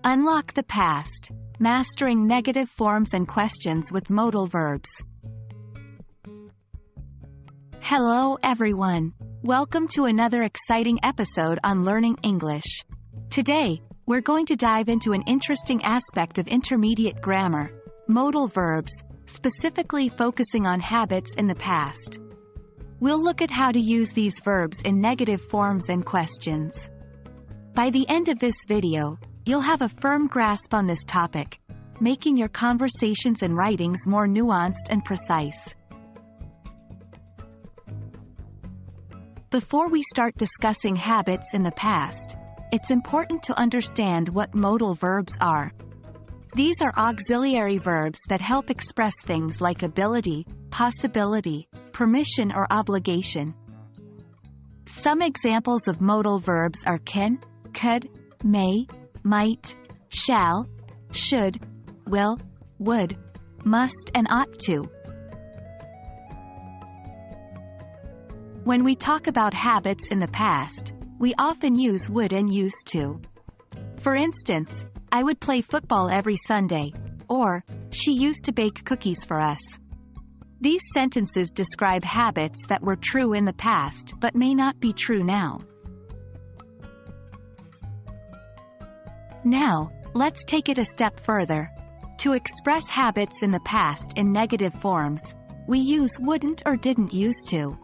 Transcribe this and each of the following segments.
Unlock the past. Mastering negative forms and questions with modal verbs. Hello everyone. Welcome to another exciting episode on learning English. Today, we're going to dive into an interesting aspect of intermediate grammar, modal verbs, specifically focusing on habits in the past. We'll look at how to use these verbs in negative forms and questions. By the end of this video, you'll have a firm grasp on this topic, making your conversations and writings more nuanced and precise. Before we start discussing habits in the past, it's important to understand what modal verbs are. These are auxiliary verbs that help express things like ability, possibility, permission, or obligation. Some examples of modal verbs are can, could, may, might, shall, should, will, would, must, and ought to. When we talk about habits in the past, we often use would and used to. For instance, I would play football every Sunday, or she used to bake cookies for us. These sentences describe habits that were true in the past but may not be true now. Now, let's take it a step further. To express habits in the past in negative forms, we use wouldn't or didn't used to.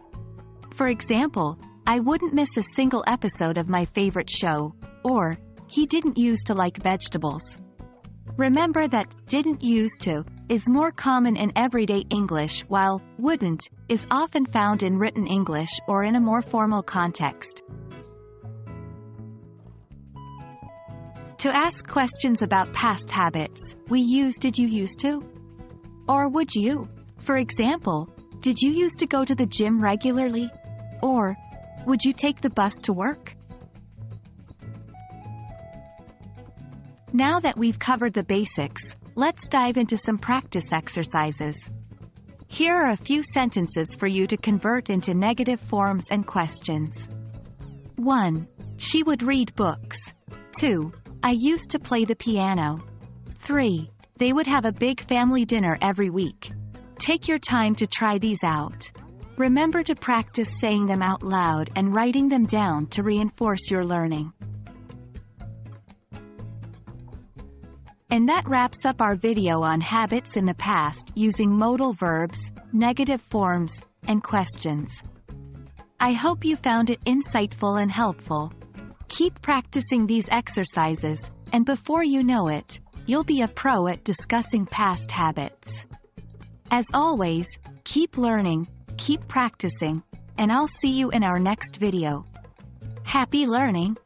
For example, I wouldn't miss a single episode of my favorite show, or he didn't used to like vegetables. Remember that didn't used to is more common in everyday English, while wouldn't is often found in written English or in a more formal context. To ask questions about past habits, we use did you used to? Or would you? For example, did you used to go to the gym regularly? Or, would you take the bus to work? Now that we've covered the basics, let's dive into some practice exercises. Here are a few sentences for you to convert into negative forms and questions. 1. She would read books. 2. I used to play the piano. 3. They would have a big family dinner every week. Take your time to try these out. Remember to practice saying them out loud and writing them down to reinforce your learning. And that wraps up our video on habits in the past using modal verbs, negative forms, and questions. I hope you found it insightful and helpful. Keep practicing these exercises, and before you know it, you'll be a pro at discussing past habits. As always, keep learning, keep practicing, and I'll see you in our next video. Happy learning!